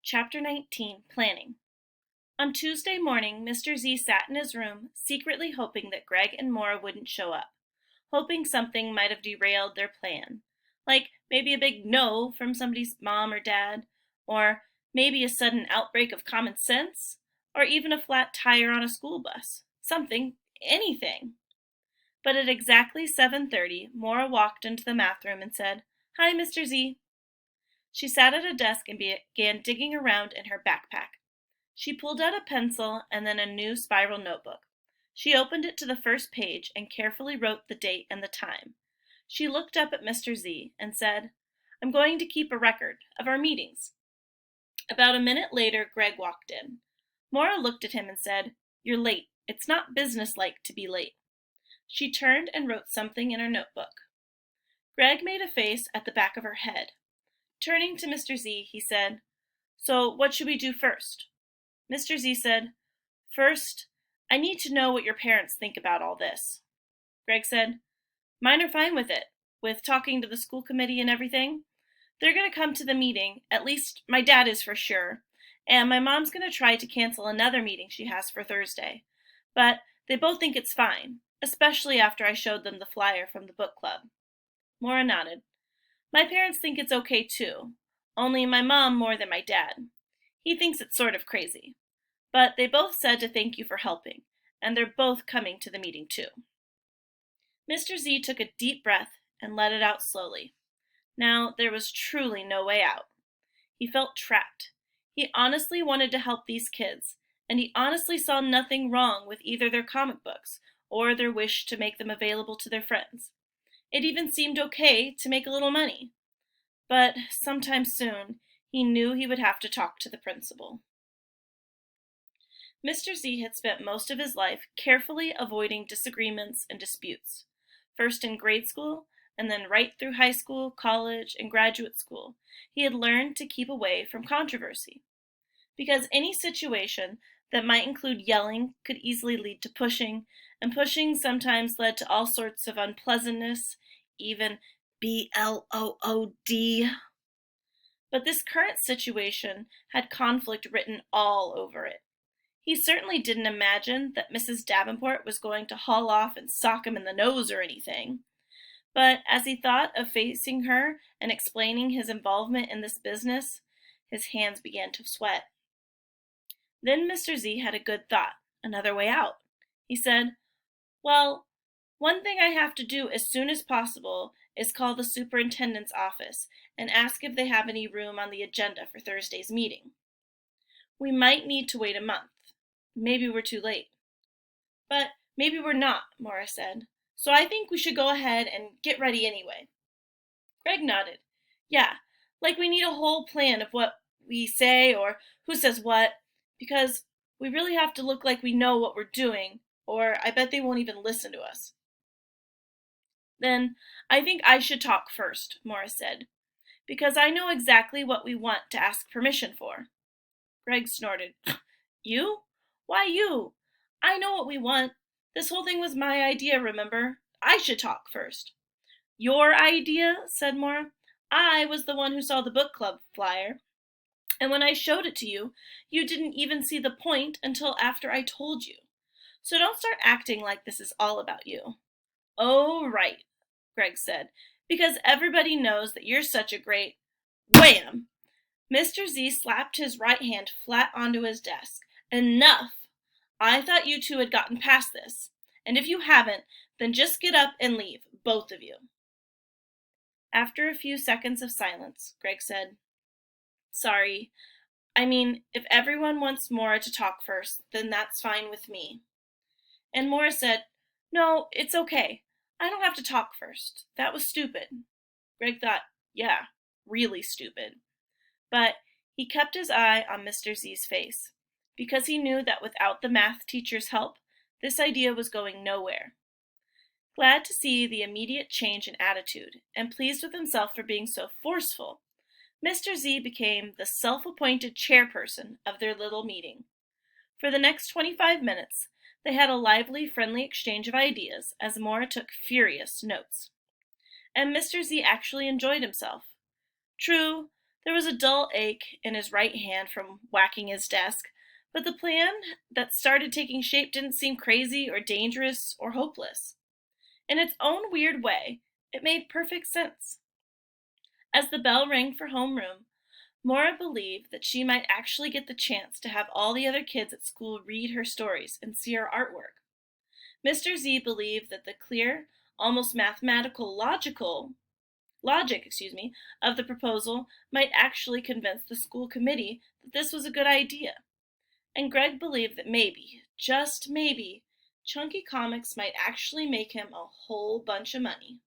Chapter 19, Planning. On Tuesday morning, Mr. Z sat in his room, secretly hoping that Greg and Maura wouldn't show up, hoping something might have derailed their plan, like maybe a big no from somebody's mom or dad, or maybe a sudden outbreak of common sense, or even a flat tire on a school bus. Something, anything. But at exactly 7:30, Maura walked into the math room and said, "Hi, Mr. Z." She sat at a desk and began digging around in her backpack. She pulled out a pencil and then a new spiral notebook. She opened it to the first page and carefully wrote the date and the time. She looked up at Mr. Z and said, "I'm going to keep a record of our meetings." About a minute later, Greg walked in. Maura looked at him and said, "You're late. It's not businesslike to be late." She turned and wrote something in her notebook. Greg made a face at the back of her head. Turning to Mr. Z, he said, "So what should we do first?" Mr. Z said, "First, I need to know what your parents think about all this." Greg said, "Mine are fine with it, with talking to the school committee and everything. They're going to come to the meeting, at least my dad is for sure, and my mom's going to try to cancel another meeting she has for Thursday. But they both think it's fine, especially after I showed them the flyer from the book club." Maura nodded. "My parents think it's okay too, only my mom more than my dad. He thinks it's sort of crazy. But they both said to thank you for helping, and they're both coming to the meeting too." Mr. Z took a deep breath and let it out slowly. Now there was truly no way out. He felt trapped. He honestly wanted to help these kids, and he honestly saw nothing wrong with either their comic books or their wish to make them available to their friends. It even seemed okay to make a little money. But sometime soon, he knew he would have to talk to the principal. Mr. Z had spent most of his life carefully avoiding disagreements and disputes, first in grade school, and then right through high school, college, and graduate school. He had learned to keep away from controversy, because any situation that might include yelling could easily lead to pushing, and pushing sometimes led to all sorts of unpleasantness, even BLOOD. But this current situation had conflict written all over it. He certainly didn't imagine that Mrs. Davenport was going to haul off and sock him in the nose or anything. But as he thought of facing her and explaining his involvement in this business, his hands began to sweat. Then Mr. Z had a good thought, another way out. He said, "Well, one thing I have to do as soon as possible is call the superintendent's office and ask if they have any room on the agenda for Thursday's meeting. We might need to wait a month. Maybe we're too late." "But maybe we're not," Maura said. "So I think we should go ahead and get ready anyway." Greg nodded. "Yeah, like we need a whole plan of what we say or who says what, because we really have to look like we know what we're doing, or I bet they won't even listen to us." "Then I think I should talk first," Maura said, "because I know exactly what we want to ask permission for." Greg snorted. "You? Why you? I know what we want. This whole thing was my idea, remember? I should talk first." "Your idea?" said Maura. "I was the one who saw the book club flyer, and when I showed it to you, you didn't even see the point until after I told you. So don't start acting like this is all about you." "Oh, right," Greg said, "because everybody knows that you're such a great—" Wham! Mr. Z slapped his right hand flat onto his desk. "Enough! I thought you two had gotten past this, and if you haven't, then just get up and leave, both of you." After a few seconds of silence, Greg said, "Sorry. I mean, if everyone wants Maura to talk first, then that's fine with me." And Maura said, "No, it's okay. I don't have to talk first. That was stupid." Greg thought, yeah, really stupid. But he kept his eye on Mr. Z's face, because he knew that without the math teacher's help, this idea was going nowhere. Glad to see the immediate change in attitude, and pleased with himself for being so forceful, Mr. Z became the self-appointed chairperson of their little meeting. For the next 25 minutes, they had a lively, friendly exchange of ideas as Maura took furious notes. And Mr. Z actually enjoyed himself. True, There was a dull ache in his right hand from whacking his desk, but the plan that started taking shape didn't seem crazy or dangerous or hopeless. In its own weird way, it made perfect sense. As the bell rang for homeroom, Maura believed that she might actually get the chance to have all the other kids at school read her stories and see her artwork. Mr. Z believed that the clear, almost mathematical logic, of the proposal might actually convince the school committee that this was a good idea. And Greg believed that maybe, just maybe, Chunky Comics might actually make him a whole bunch of money.